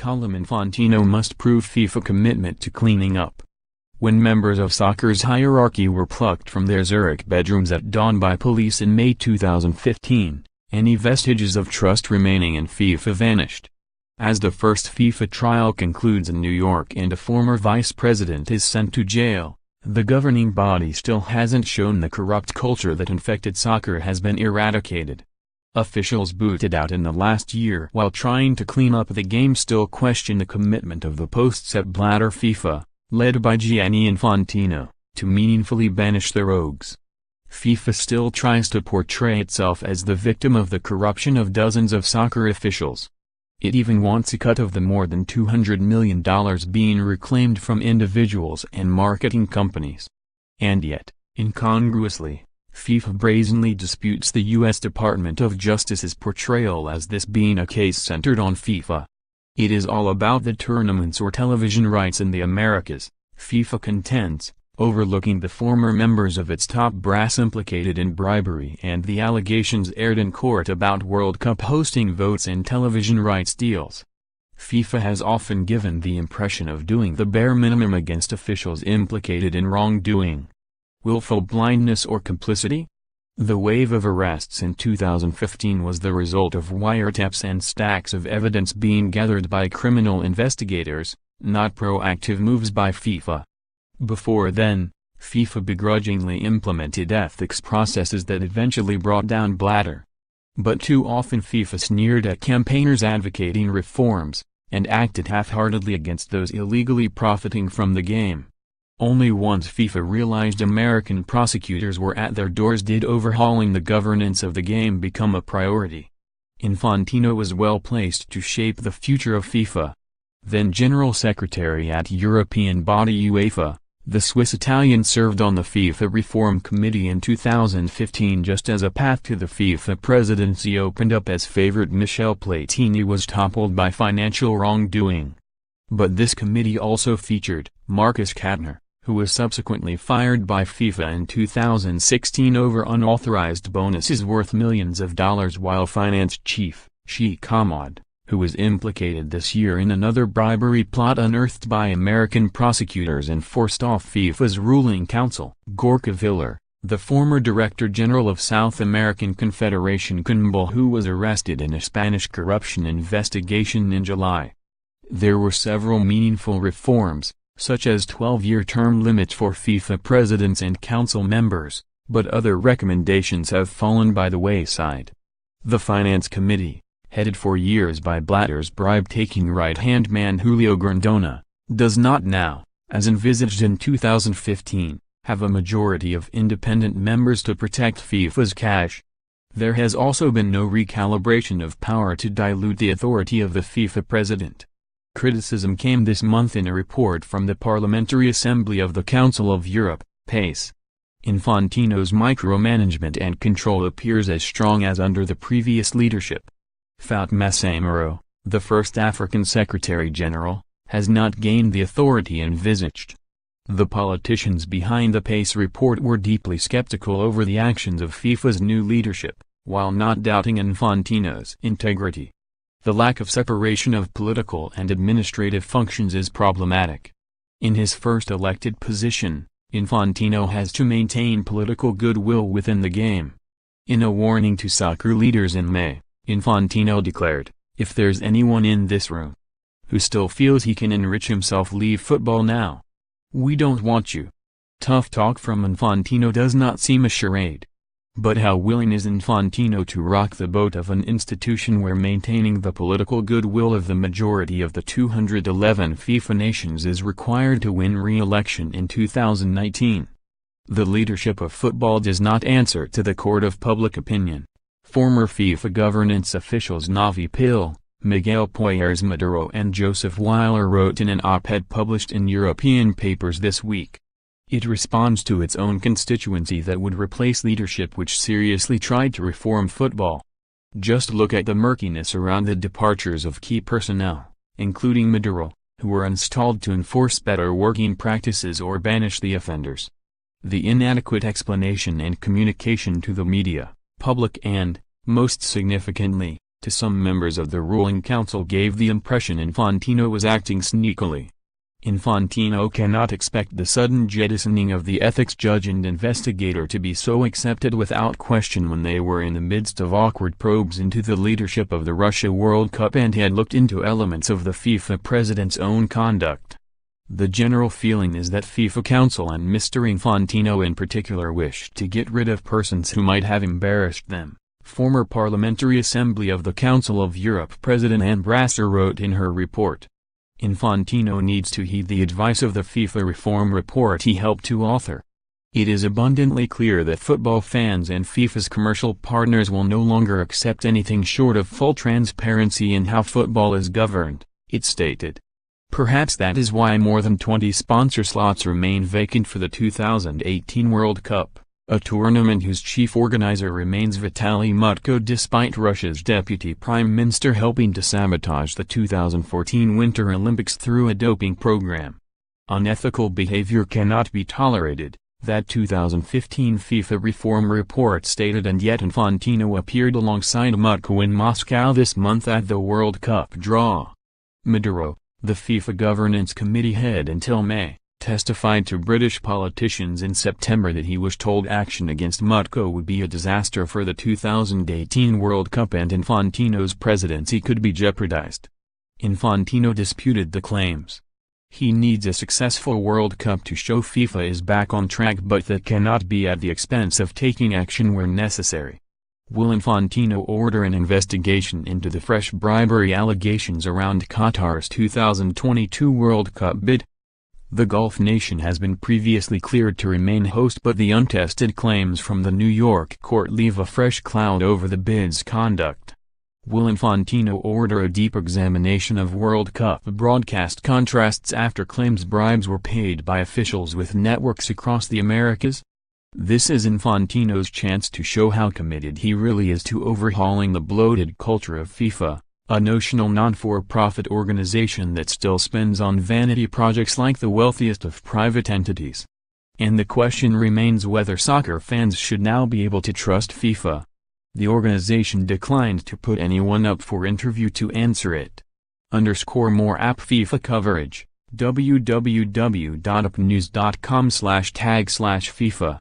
column, Infantino must prove FIFA commitment to cleaning up. When members of soccer's hierarchy were plucked from their Zurich bedrooms at dawn by police in May 2015, any vestiges of trust remaining in FIFA vanished. As the first FIFA trial concludes in New York and a former vice president is sent to jail, the governing body still hasn't shown the corrupt culture that infected soccer has been eradicated. Officials booted out in the last year while trying to clean up the game still question the commitment of the post-Sepp Blatter FIFA, led by Gianni Infantino, to meaningfully banish the rogues. FIFA still tries to portray itself as the victim of the corruption of dozens of soccer officials. It even wants a cut of the more than $200 million being reclaimed from individuals and marketing companies. And yet, incongruously, FIFA brazenly disputes the U.S. Department of Justice's portrayal as this being a case centered on FIFA. It is all about the tournaments or television rights in the Americas, FIFA contends, overlooking the former members of its top brass implicated in bribery and the allegations aired in court about World Cup hosting votes and television rights deals. FIFA has often given the impression of doing the bare minimum against officials implicated in wrongdoing. Willful blindness or complicity? The wave of arrests in 2015 was the result of wiretaps and stacks of evidence being gathered by criminal investigators, not proactive moves by FIFA. Before then, FIFA begrudgingly implemented ethics processes that eventually brought down Blatter. But too often FIFA sneered at campaigners advocating reforms, and acted half-heartedly against those illegally profiting from the game. Only once FIFA realized American prosecutors were at their doors did overhauling the governance of the game become a priority. Infantino was well placed to shape the future of FIFA. Then General Secretary at European body UEFA, the Swiss-Italian served on the FIFA Reform Committee in 2015 just as a path to the FIFA presidency opened up as favorite Michel Platini was toppled by financial wrongdoing. But this committee also featured Marcus Katner, who was subsequently fired by FIFA in 2016 over unauthorized bonuses worth millions of dollars, while finance chief, Sheikh Ahmad, who was implicated this year in another bribery plot unearthed by American prosecutors and forced off FIFA's ruling council. Gorka Villar, the former Director General of South American Confederation CONMEBOL, who was arrested in a Spanish corruption investigation in July. There were several meaningful reforms, such as 12-year term limits for FIFA presidents and council members, but other recommendations have fallen by the wayside. The Finance Committee, headed for years by Blatter's bribe-taking right-hand man Julio Grondona, does not now, as envisaged in 2015, have a majority of independent members to protect FIFA's cash. There has also been no recalibration of power to dilute the authority of the FIFA president. Criticism came this month in a report from the Parliamentary Assembly of the Council of Europe, PACE. Infantino's micromanagement and control appears as strong as under the previous leadership. Fatma Samaro, the first African Secretary-General, has not gained the authority envisaged. The politicians behind the PACE report were deeply skeptical over the actions of FIFA's new leadership, while not doubting Infantino's integrity. The lack of separation of political and administrative functions is problematic. In his first elected position, Infantino has to maintain political goodwill within the game. In a warning to soccer leaders in May, Infantino declared, "If there's anyone in this room who still feels he can enrich himself, leave football now. We don't want you." Tough talk from Infantino does not seem a charade. But how willing is Infantino to rock the boat of an institution where maintaining the political goodwill of the majority of the 211 FIFA nations is required to win re-election in 2019? The leadership of football does not answer to the court of public opinion. Former FIFA governance officials Navi Pil, Miguel Poyers Maduro and Joseph Weiler wrote in an op-ed published in European papers this week. It responds to its own constituency that would replace leadership which seriously tried to reform football. Just look at the murkiness around the departures of key personnel, including Maduro, who were installed to enforce better working practices or banish the offenders. The inadequate explanation and communication to the media, public and, most significantly, to some members of the ruling council gave the impression Infantino was acting sneakily. Infantino cannot expect the sudden jettisoning of the ethics judge and investigator to be so accepted without question when they were in the midst of awkward probes into the leadership of the Russia World Cup and had looked into elements of the FIFA president's own conduct. The general feeling is that FIFA Council and Mr. Infantino in particular wished to get rid of persons who might have embarrassed them. Former Parliamentary Assembly of the Council of Europe President Anne Brasser wrote in her report. Infantino needs to heed the advice of the FIFA reform report he helped to author. It is abundantly clear that football fans and FIFA's commercial partners will no longer accept anything short of full transparency in how football is governed, it stated. Perhaps that is why more than 20 sponsor slots remain vacant for the 2018 World Cup, a tournament whose chief organizer remains Vitaly Mutko despite Russia's deputy prime minister helping to sabotage the 2014 Winter Olympics through a doping program. Unethical behavior cannot be tolerated, that 2015 FIFA reform report stated, and yet Infantino appeared alongside Mutko in Moscow this month at the World Cup draw. Maduro, the FIFA Governance Committee head until May, testified to British politicians in September that he was told action against Mutko would be a disaster for the 2018 World Cup and Infantino's presidency could be jeopardized. Infantino disputed the claims. He needs a successful World Cup to show FIFA is back on track, but that cannot be at the expense of taking action where necessary. Will Infantino order an investigation into the fresh bribery allegations around Qatar's 2022 World Cup bid? The Gulf nation has been previously cleared to remain host, but the untested claims from the New York court leave a fresh cloud over the bid's conduct. Will Infantino order a deep examination of World Cup broadcast contracts after claims bribes were paid by officials with networks across the Americas? This is Infantino's chance to show how committed he really is to overhauling the bloated culture of FIFA, a notional non-for-profit organization that still spends on vanity projects like the wealthiest of private entities. And the question remains whether soccer fans should now be able to trust FIFA. The organization declined to put anyone up for interview to answer it. _more app FIFA coverage, www.upnews.com/tag/FIFA